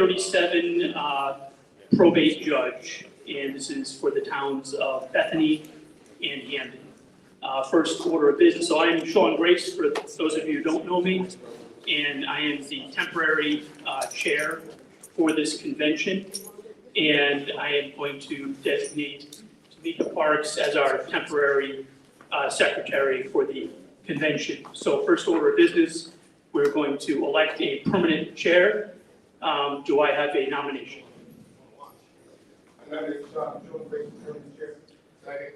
37 probate judge, and this is for the towns of Bethany and Hamden. First order of business, so I am Sean Grace, for those of you who don't know me, and I am the temporary chair for this convention, and I am going to designate Tamika Parks as our temporary secretary for the convention. So first order of business, we're going to elect a permanent chair. Do I have a nomination? I nominate Sean Grace, permanent chair. Second.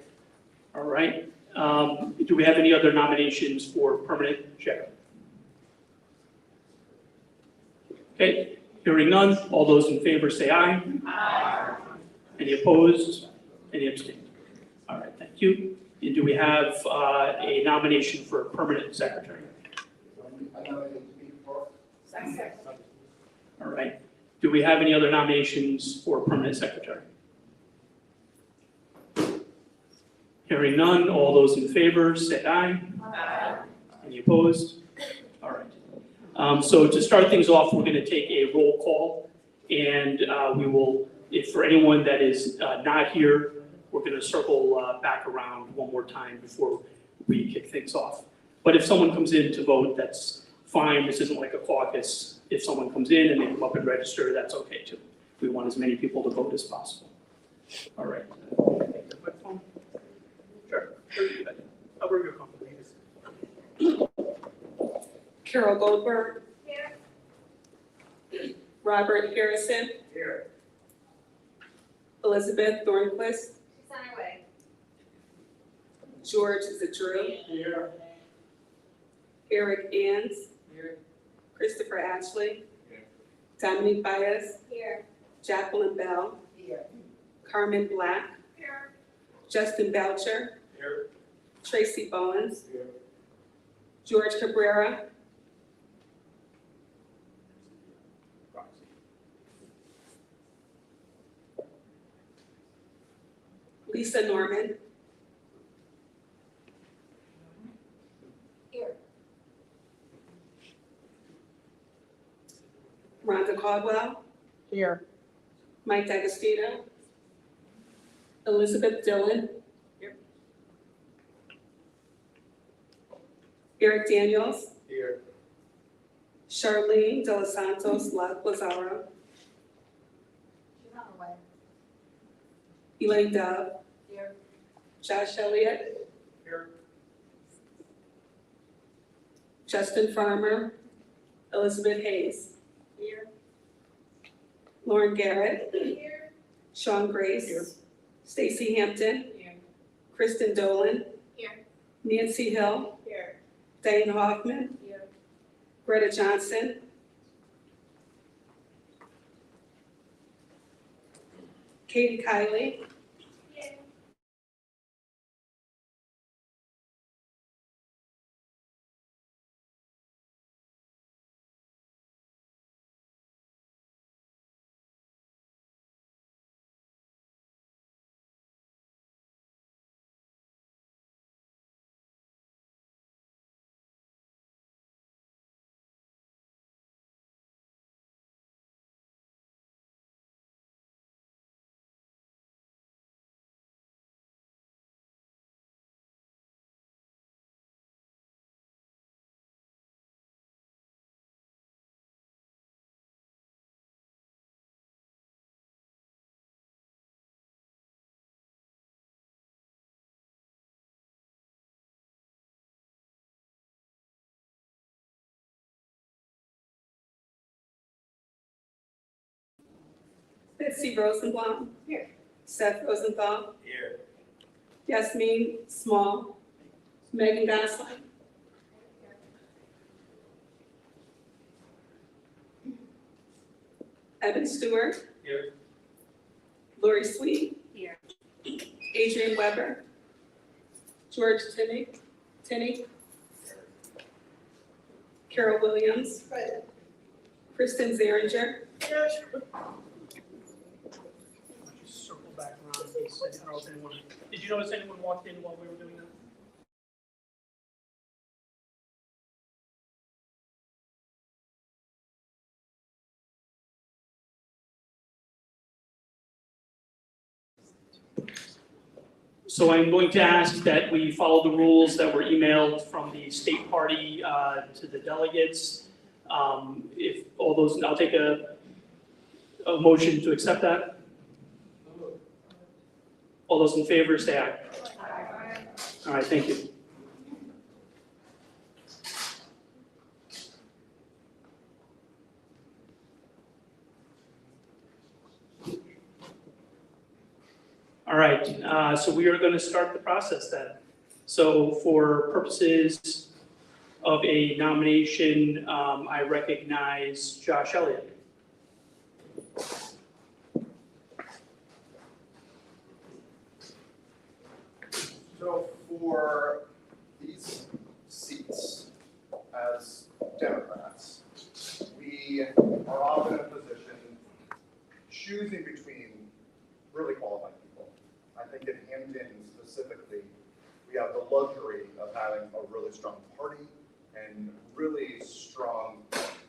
All right. Do we have any other nominations for permanent chair? Okay, hearing none. All those in favor say aye. Aye. Any opposed? Any abstained? All right, thank you. And do we have a nomination for permanent secretary? I nominate Tamika Parks. Second. All right. Do we have any other nominations for permanent secretary? Hearing none, all those in favor say aye. Aye. Any opposed? All right. So to start things off, we're going to take a roll call, and we will, if for anyone that is not here, we're going to circle back around one more time before we kick things off. But if someone comes in to vote, that's fine. This isn't like a caucus. If someone comes in and they come up and register, that's okay too. We want as many people to vote as possible. All right. Take the quick phone. Sure. I'll bring your company. Carol Goldberg. Here. Robert Harrison. Here. Elizabeth Thornquist. She's on her way. George Zadru. Here. Eric Ans. Here. Christopher Ashley. Here. Dominique Baez. Here. Jacqueline Bell. Here. Carmen Black. Here. Justin Boucher. Here. Tracy Bowens. Here. George Cabrera. Lisa Norman. Here. Rhonda Caldwell. Here. Mike D'Agostino. Elizabeth Dillon. Here. Eric Daniels. Here. Charlene De Los Santos Lazaro. She's on her way. Elaine Dove. Here. Josh Elliott. Here. Justin Farmer. Elizabeth Hayes. Here. Lauren Garrett. Here. Sean Grace. Here. Stacy Hampton. Here. Kristen Dolan. Here. Nancy Hill. Here. Diane Hoffman. Here. Greta Johnson. Katie Kiley. Here. Betsy Rosenblum. Here. Seth Rosenthal. Here. Yasmin Small. Megan Gosling. Evan Stewart. Here. Lori Sweet. Here. Adrian Weber. George Tinney. Carol Williams. Present. Kristen Zeringer. Circle back around. I don't know if anyone, did you notice anyone walked in while we were doing that? So I'm going to ask that we follow the rules that were emailed from the state party to the delegates. If all those, I'll take a motion to accept that. All those in favor, say aye. All right, thank you. All right, so we are going to start the process then. So for purposes of a nomination, I recognize Josh Elliott. So for these seats as Democrats, we are often in a position choosing between really qualified people. I think in Hamden specifically, we have the luxury of having a really strong party and really strong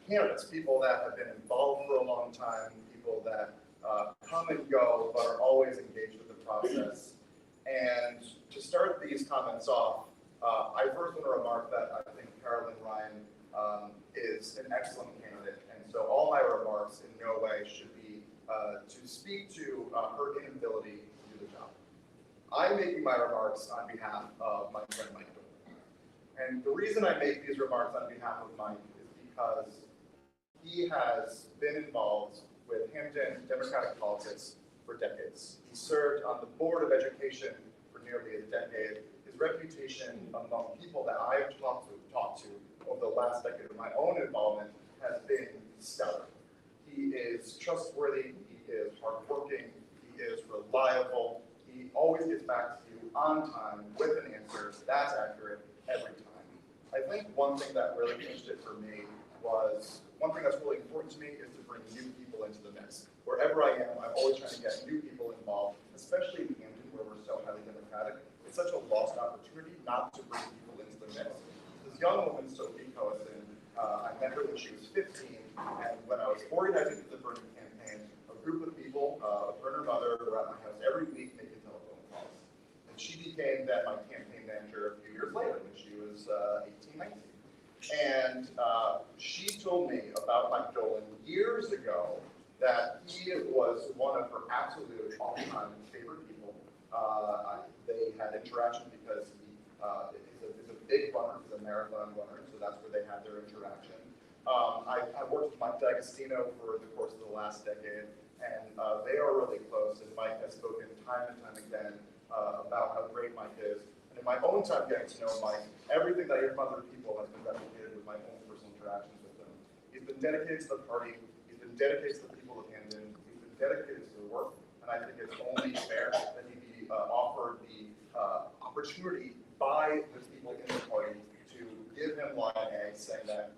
candidates, people that have been involved for a long time, people that come and go but are always engaged with the process. And to start these comments off, I first want to remark that I think Carolyn Ryan is an excellent candidate, and so all my remarks in no way should be to speak to her inability to do the job. I'm making my remarks on behalf of my friend Mike Dolan. And the reason I make these remarks on behalf of Mike is because he has been involved with Hamden Democratic politics for decades. He served on the Board of Education for nearly a decade. His reputation among people that I have talked to over the last decade of my own involvement has been stellar. He is trustworthy, he is hardworking, he is reliable, he always gets back to you on time with an answer that's accurate every time. I think one thing that really changed it for me was, one thing that's really important to me is to bring new people into the mix. Wherever I am, I'm always trying to get new people involved, especially in Hamden where we're so highly democratic. It's such a lost opportunity not to bring people into the mix. This young woman, Sophie Coason, I met her when she was 15, and when I was organizing the Bernie campaign, a group of people, her and her mother, were at my house every week making telephone calls. And she became then my campaign manager a few years later when she was 18, 19. And she told me about Mike Dolan years ago that he was one of her absolute all-time favorite people. They had interaction because he is a big runner, he's a marathon runner, so that's where they had their interaction. I worked with Mike D'Agostino for the course of the last decade, and they are really close, and Mike has spoken time and time again about how great Mike is. And in my own time getting to know Mike, everything that I hear from other people has been replicated with my own personal interactions with him. He's been dedicated to the party, he's been dedicated to the people of Hamden, he's been dedicated to the work, and I think it's only fair that he be offered the opportunity by the people in the party to give him line A, saying that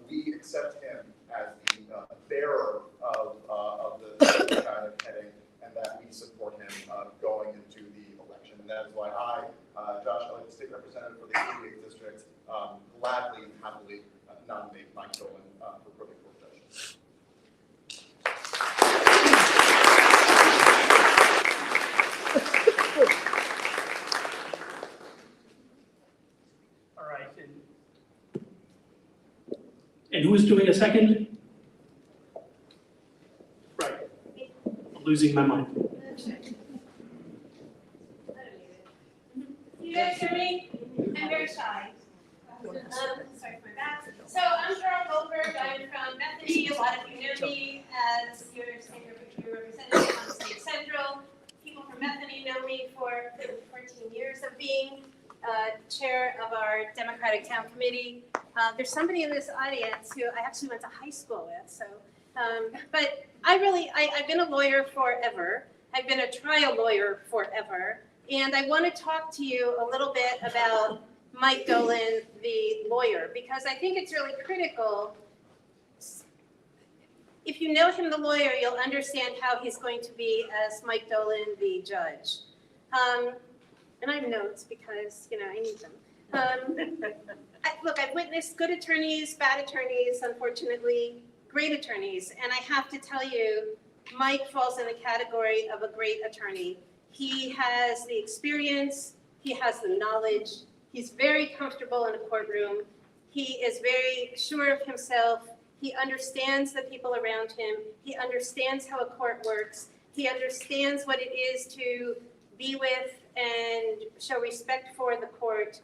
we accept him as the bearer of the Democratic heading, and that we support him going into the election. And that is why I, Josh Elliott, State Representative for the 88th District, gladly and happily nominate Mike Dolan for Probate Court Judge. All right, and who is doing a second? Right, I'm losing my mind. You guys hear me? I'm very shy. Sorry for that. So I'm Carol Goldberg. I'm from Bethany. A lot of you know me as your state representative on State Central. People from Bethany know me for 14 years of being chair of our Democratic Town Committee. There's somebody in this audience who I actually went to high school with. So, but I've been a lawyer forever. I've been a trial lawyer forever. And I want to talk to you a little bit about Mike Dolan, the lawyer, because I think it's really critical. If you know him, the lawyer, you'll understand how he's going to be as Mike Dolan, the judge. And I have notes because, you know, I need them. Look, I've witnessed good attorneys, bad attorneys, unfortunately, great attorneys. And I have to tell you, Mike falls in the category of a great attorney. He has the experience, he has the knowledge, he's very comfortable in a courtroom, he is very sure of himself, he understands the people around him, he understands how a court works, he understands what it is to be with and show respect for the court.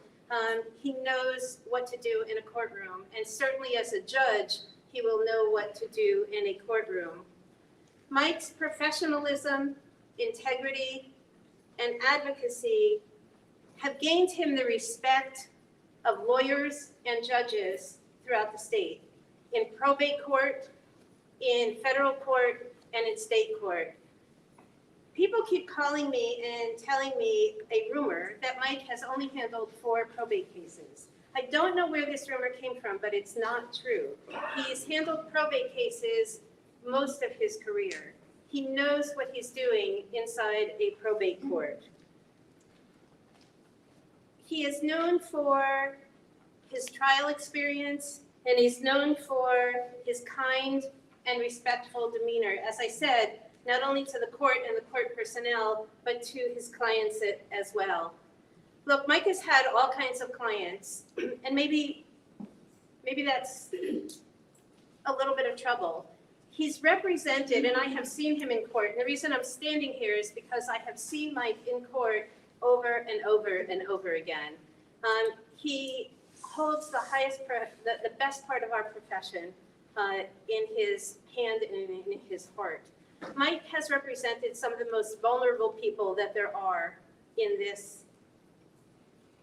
He knows what to do in a courtroom, and certainly as a judge, he will know what to do in a courtroom. Mike's professionalism, integrity, and advocacy have gained him the respect of lawyers and judges throughout the state, in probate court, in federal court, and in state court. People keep calling me and telling me a rumor that Mike has only handled 4 probate cases. I don't know where this rumor came from, but it's not true. He's handled probate cases most of his career. He knows what he's doing inside a probate court. He is known for his trial experience, and he's known for his kind and respectful demeanor, as I said, not only to the court and the court personnel, but to his clients as well. Look, Mike has had all kinds of clients, and maybe that's a little bit of trouble. He's represented, and I have seen him in court, and the reason I'm standing here is because I have seen Mike in court over and over and over again. He holds the highest, the best part of our profession in his hand and in his heart. Mike has represented some of the most vulnerable people that there are in this,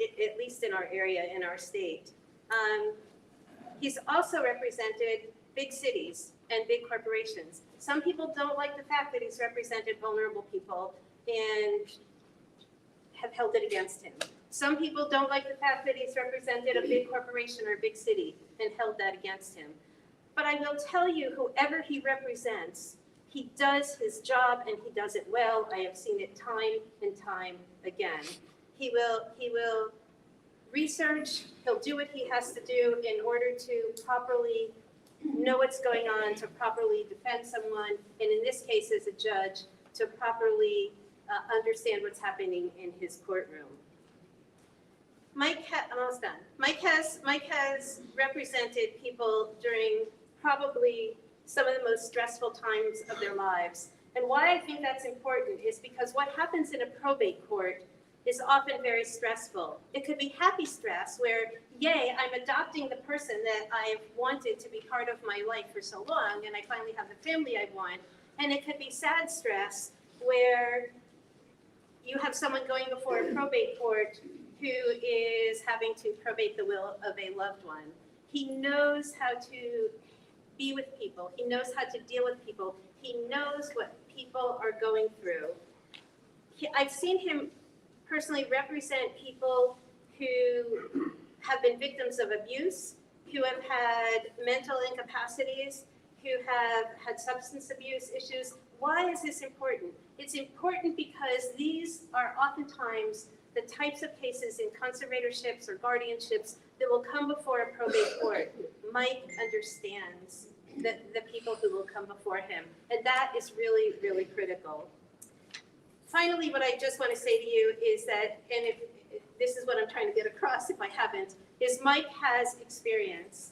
at least in our area, in our state. He's also represented big cities and big corporations. Some people don't like the fact that he's represented vulnerable people and have held it against him. Some people don't like the fact that he's represented a big corporation or a big city and held that against him. But I will tell you, whoever he represents, he does his job and he does it well. I have seen it time and time again. He will research, he'll do what he has to do in order to properly know what's going on, to properly defend someone, and in this case as a judge, to properly understand what's happening in his courtroom. I'm almost done. Mike has represented people during probably some of the most stressful times of their lives. And why I think that's important is because what happens in a probate court is often very stressful. It could be happy stress where, yay, I'm adopting the person that I've wanted to be part of my life for so long, and I finally have the family I want. And it could be sad stress where you have someone going before a probate court who is having to probate the will of a loved one. He knows how to be with people. He knows how to deal with people. He knows what people are going through. I've seen him personally represent people who have been victims of abuse, who have had mental incapacities, who have had substance abuse issues. Why is this important? It's important because these are oftentimes the types of cases in conservatorships or guardianships that will come before a probate court. Mike understands the people who will come before him, and that is really, really critical. Finally, what I just want to say to you is that, and if this is what I'm trying to get across if I haven't, is Mike has experience.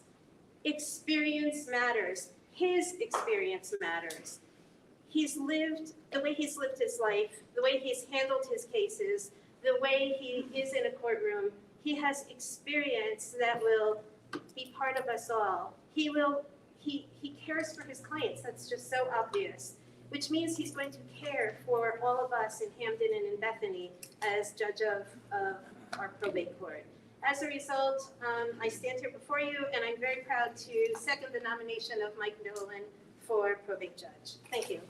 Experience matters. His experience matters. He's lived, the way he's lived his life, the way he's handled his cases, the way he is in a courtroom, he has experience that will be part of us all. He cares for his clients, that's just so obvious, which means he's going to care for all of us in Hamden and in Bethany as judge of our probate court. As a result, I stand here before you, and I'm very proud to second the nomination of Mike Nolan for probate judge. Thank you.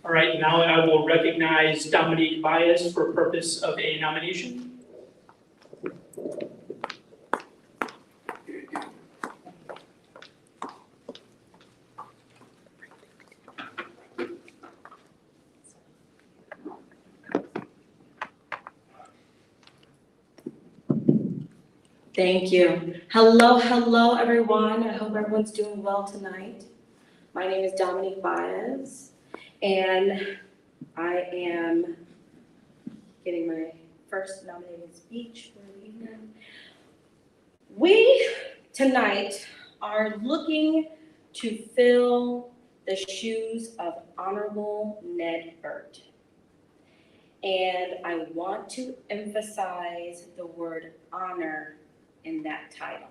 All right, now I will recognize Dominique Baez for purpose of a nomination. Thank you. Hello, everyone. I hope everyone's doing well tonight. My name is Dominique Baez, and I am getting my first nominating speech for the evening. We tonight are looking to fill the shoes of Honorable Ned Burt. And I want to emphasize the word honor in that title.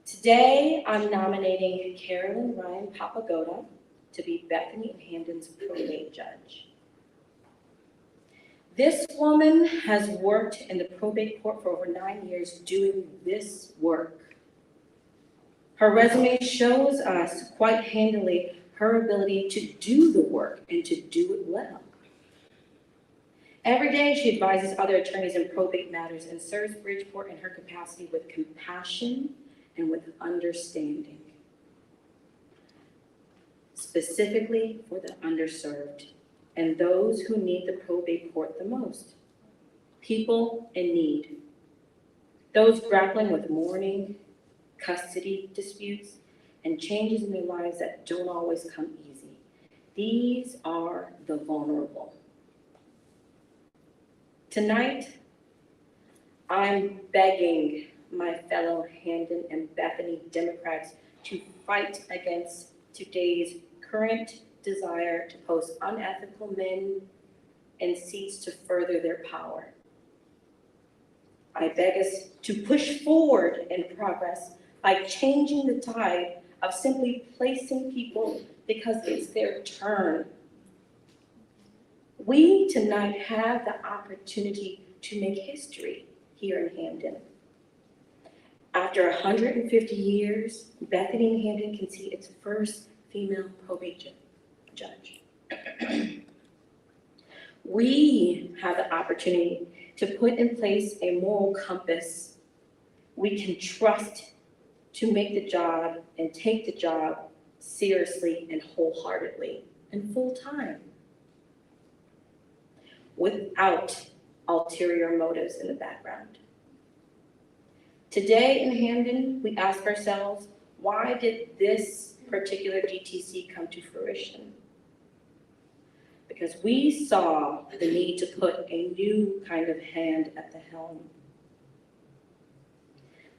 Today, I'm nominating Carolyn Ryan Papagoda to be Bethany Hamden's probate judge. This woman has worked in the probate court for over 9 years doing this work. Her resume shows us quite handily her ability to do the work and to do it well. Every day, she advises other attorneys in probate matters and serves Bridgeport in her capacity with compassion and with understanding, specifically for the underserved and those who need the probate court the most. People in need, those grappling with mourning, custody disputes, and changes in their lives that don't always come easy. These are the vulnerable. Tonight, I'm begging my fellow Hamden and Bethany Democrats to fight against today's current desire to post unethical men in seats to further their power. I beg us to push forward in progress by changing the tide of simply placing people because it's their turn. We tonight have the opportunity to make history here in Hamden. After 150 years, Bethany Hamden can see its first female probate judge. We have the opportunity to put in place a moral compass we can trust to make the job and take the job seriously and wholeheartedly and full time, without ulterior motives in the background. Today in Hamden, we ask ourselves, why did this particular DTC come to fruition? Because we saw the need to put a new kind of hand at the helm.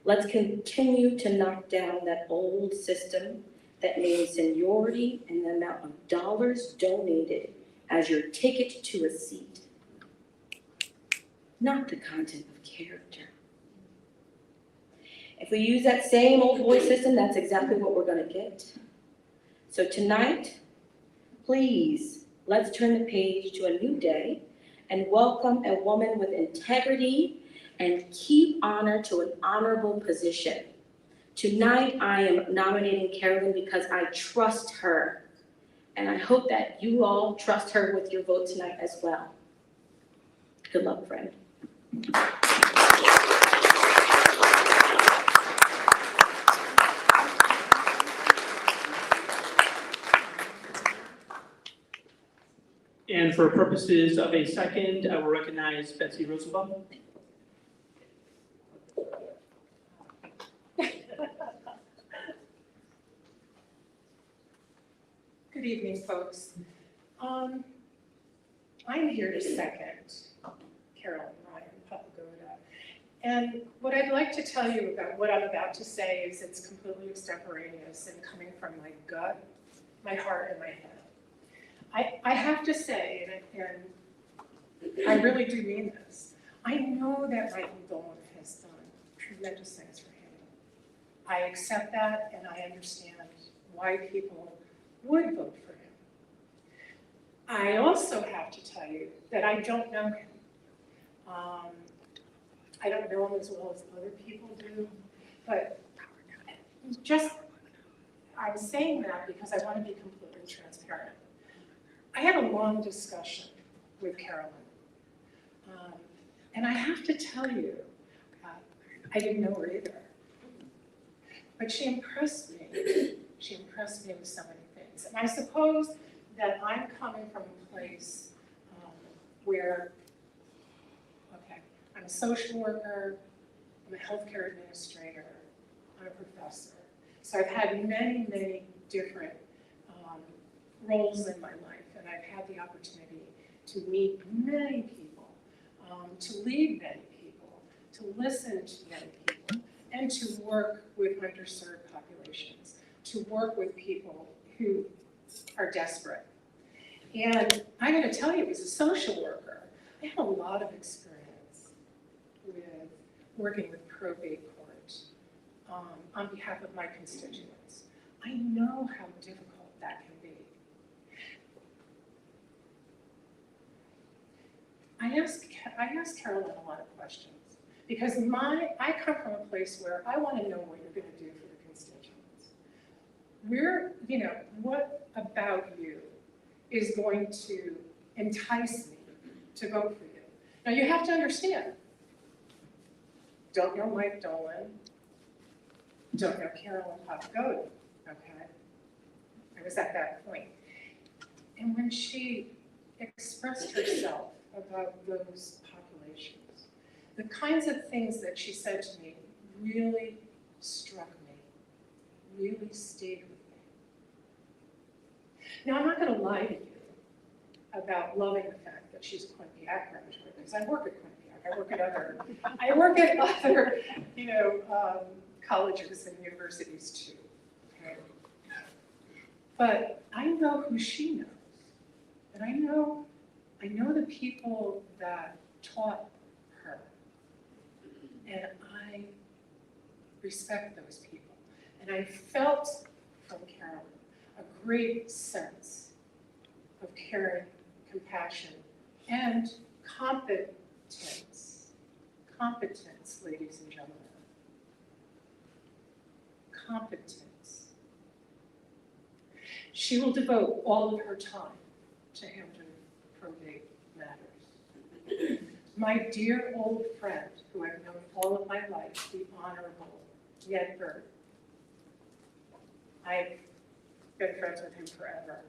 Let's continue to knock down that old system that made seniority and the amount of dollars donated as your ticket to a seat, not the content of character. If we use that same old boy system, that's exactly what we're going to get. So tonight, please, let's turn the page to a new day and welcome a woman with integrity and keep honor to an honorable position. Tonight, I am nominating Carolyn because I trust her. And I hope that you all trust her with your vote tonight as well. Good luck, friend. And for purposes of a second, I will recognize Betsy Rosenbaum. Good evening, folks. I'm here to second Carolyn Ryan Papagoda. And what I'd like to tell you about what I'm about to say is it's completely extemporaneous and coming from my gut, my heart, and my head. I have to say, and I really do mean this, I know that Michael Dolan has done tremendous things for him. I accept that, and I understand why people would vote for him. I also have to tell you that I don't know him. I don't know him as well as other people do, but I'm saying that because I want to be completely transparent. I had a long discussion with Carolyn, and I have to tell you, I didn't know her either, but she impressed me. She impressed me with so many things. And I suppose that I'm coming from a place where, okay, I'm a social worker, I'm a healthcare administrator, I'm a professor. So I've had many, many different roles in my life, and I've had the opportunity to meet many people, to lead many people, to listen to many people, and to work with underserved populations, to work with people who are desperate. And I'm going to tell you, as a social worker, I have a lot of experience with working with probate court on behalf of my constituents. I know how difficult that can be. I ask Carolyn a lot of questions because I come from a place where I want to know what you're going to do for the constituents. What about you is going to entice me to vote for you? Now you have to understand, don't know Mike Dolan, don't know Carolyn Papagoda, okay? I was at that point. And when she expressed herself about those populations, the kinds of things that she said to me really struck me, really stayed with me. Now, I'm not going to lie to you about loving the fact that she's a Quinnipiac graduate, because I work at Quinnipiac, I work at other colleges and universities too. Okay? But I know who she knows, and I know the people that taught her, and I respect those people. And I felt from Carolyn a great sense of caring, compassion, and competence. Competence, ladies and gentlemen. Competence. She will devote all of her time to Hamden probate matters. My dear old friend, who I've known all of my life, the Honorable Ned Bird. I've been friends with him forever.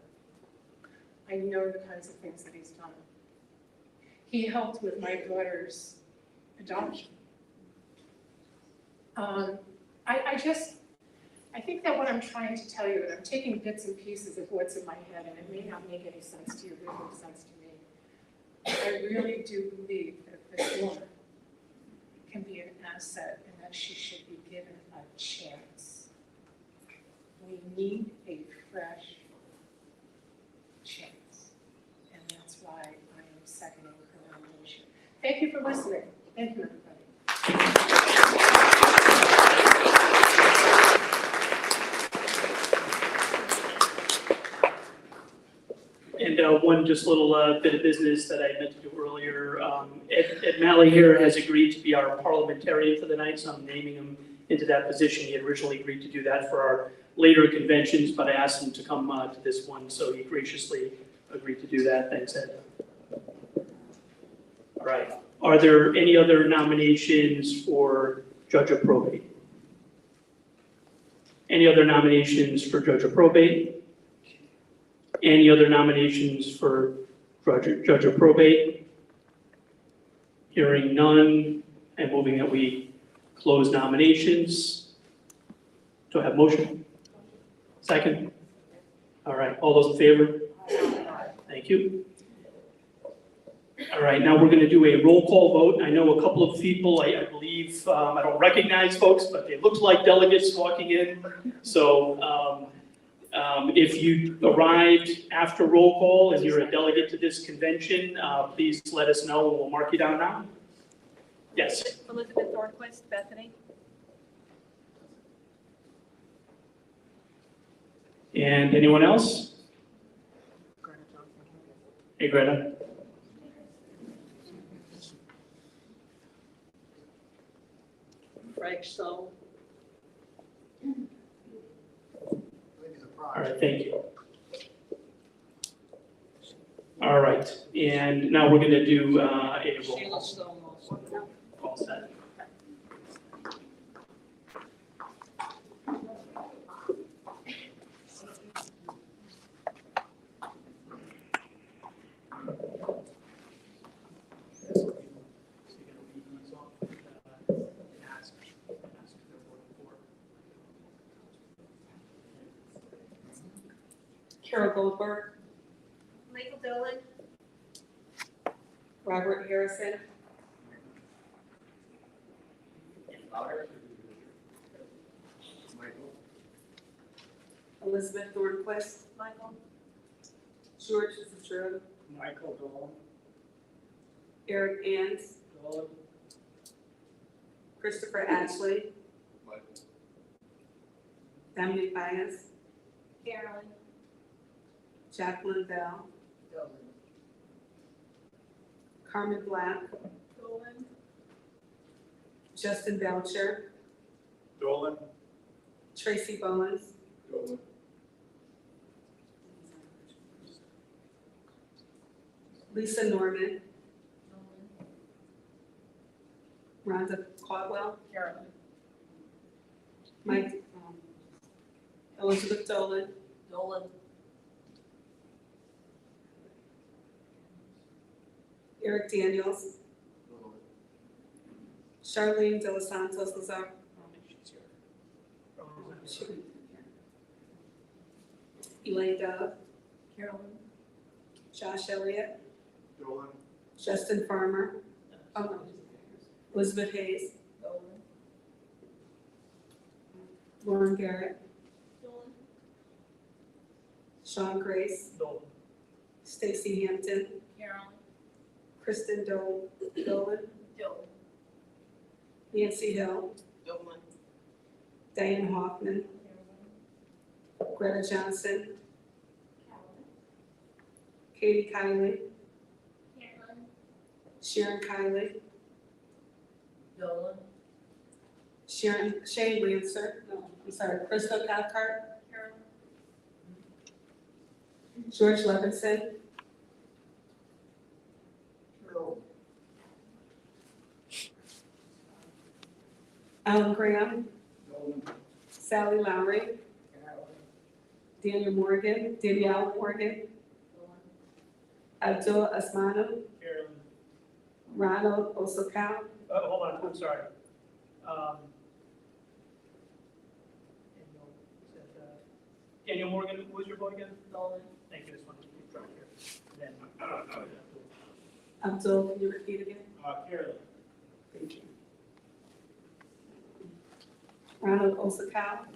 I know the kinds of things that he's done. He helped with my daughter's adoption. I think that what I'm trying to tell you, and I'm taking bits and pieces of what's in my head, and it may not make any sense to you, but it makes sense to me. I really do believe that this woman can be an asset and that she should be given a chance. We need a fresh chance, and that's why I am seconding her nomination. Thank you for listening. Thank you, everybody. And one just little bit of business that I meant to do earlier. Ed Malley here has agreed to be our parliamentarian for the night, so I'm naming him into that position. He had originally agreed to do that for our later conventions, but I asked him to come to this one, so he graciously agreed to do that. Thanks, Ed. All right. Are there any other nominations for Judge of Probate? Any other nominations for Judge of Probate? Any other nominations for Judge of Probate? Hearing none, and moving that we close nominations. Do I have motion? Second? All right, all those in favor? Thank you. All right, now we're going to do a roll call vote. I know a couple of people, I believe, I don't recognize folks, but they look like delegates walking in. So if you arrived after roll call and you're a delegate to this convention, please let us know and we'll mark you down now. Yes. Elizabeth Thornquist, Bethany. And anyone else? Hey, Greta. Frank So. All right, thank you. All right, and now we're going to do a roll Sheila call. Stone also. All set. Carol Goldberg, Michael Dolan, Robert Harrison, Elizabeth Thornquist, Michael. George Zetrum, Michael Dolan. Eric Ans, Dolan. Christopher Ashley, Michael. Dominic Bias, Carolyn, Jacqueline Bell, Dolan. Carmen Black, Dolan. Justin Belcher, Dolan. Tracy Bowens, Dolan. Lisa Norman, Rhonda Caldwell, Carolyn. Mike, Elizabeth Dolan, Dolan. Eric Daniels, Charlene De Los Santos Lazar. Elaine Dove, Carolyn. Josh Elliott, Dolan. Justin Farmer, Elizabeth Hayes, Dolan. Lauren Garrett, Dolan, Sean Grace, Dolan. Stacy Hampton, Carolyn. Kristen Dolan, Dolan. Nancy Hill, Dolan. Diane Hoffman, Greta Johnson, Carolyn, Katie Kiley, Carolyn, Sharon Kiley, Dolan. Shane Lancer, Crystal Cathcart, Carolyn, George Levinson, Alan Graham, Dolan. Sally Lowry, Danielle Morgan, Abdul Asmanu, Carolyn. Ronald Osakawa, Hold on, I'm sorry. Daniel Morgan, who was your vote again? Dolan. Thank you, just wanted to keep track here. Then, Abdul, can you repeat again? Carolyn. Thank you. Ronald Osakawa,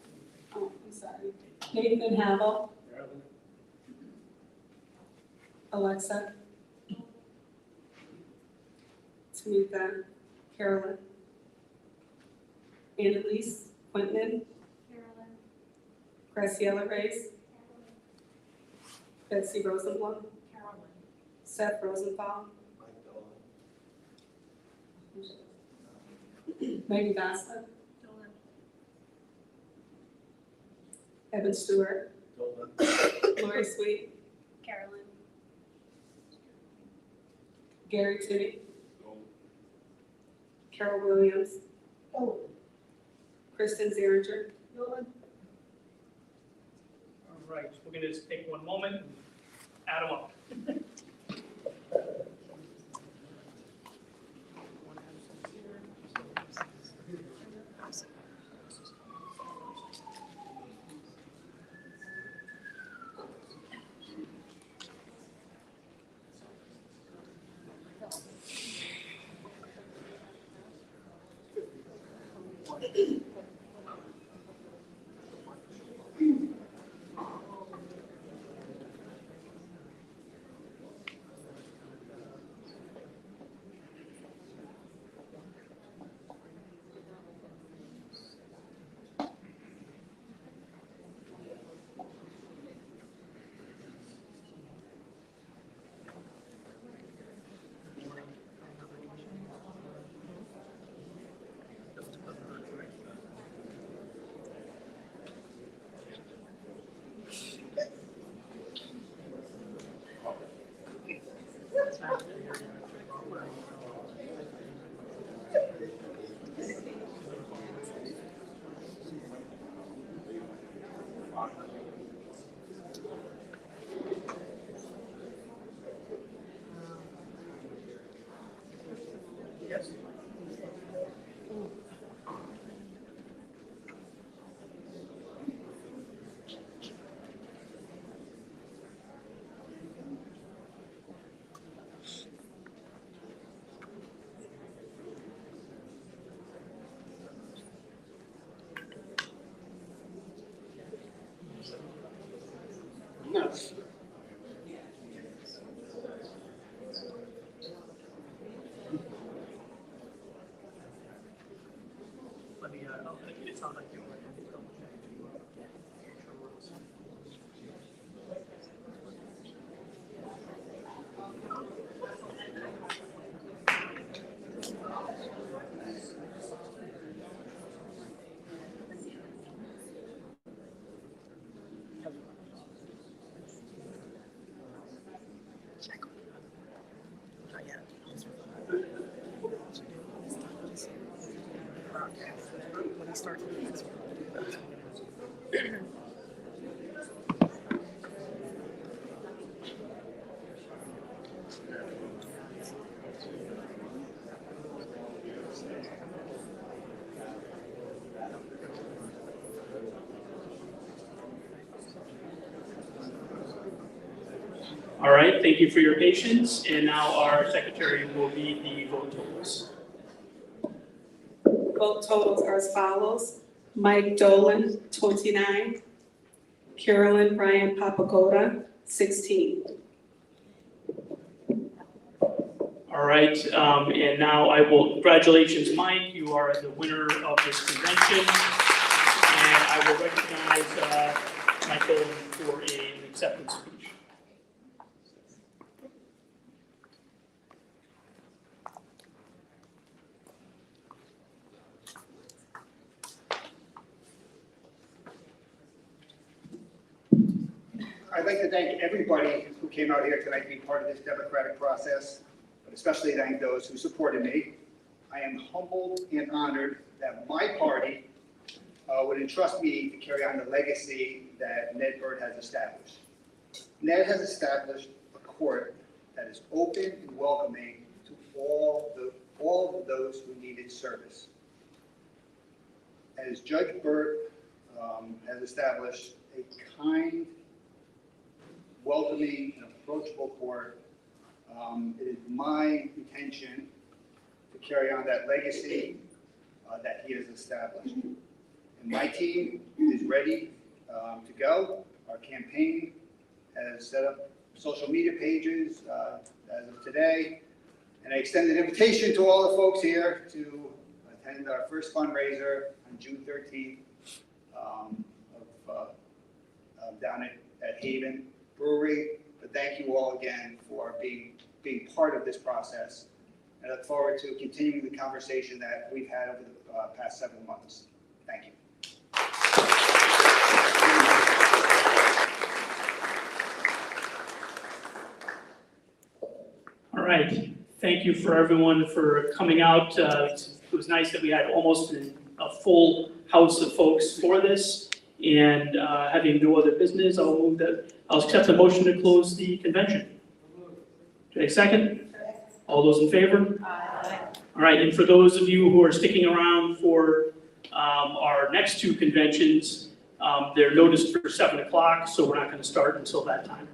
I'm sorry, Nathan Havel, Carolyn. Alexa, Tamika, Carolyn, Annalise, Quentin, Carolyn, Graciela Reyes, Carolyn, Betsy Rosenblum, Carolyn. Seth Rosenthal, Megan Goslin, Dolan. Evan Stewart, Dolan. Lori Sweet, Carolyn, Gary Tinney, Dolan. Carol Williams, Kristen Zeringer, Dolan. All right, we're gonna just take one moment and add them up. Yes. it sounds like you were. All right, thank you for your patience, and now our secretary will read the vote totals. Vote totals are as follows. Mike Dolan, 29. Carolyn Ryan Papagoda, 16. All right, and now congratulations, Mike, you are the winner of this convention. And I will recognize Mike Dolan for an acceptance speech. I'd like to thank everybody who came out here tonight to be part of this democratic process, but especially thank those who supported me. I am humbled and honored that my party would entrust me to carry on the legacy that Ned Bird has established. Ned has established a court that is open and welcoming to all of those who needed service. As Judge Bird has established a kind, welcoming and approachable court, it is my intention to carry on that legacy that he has established. And my team is ready to go. Our campaign has set up social media pages as of today. And I extend an invitation to all the folks here to attend our first fundraiser on June 13th down at Haven Brewery. But thank you all again for being part of this process. I look forward to continuing the conversation that we've had over the past several months. Thank you. All right, thank you for everyone for coming out. It was nice that we had almost a full house of folks for this. And having no other business, I'll accept the motion to close the convention. Okay, second? All those in favor? Aye. All right, and for those of you who are sticking around for our next two conventions, they're noticed for 7 o'clock, so we're not going to start until that time.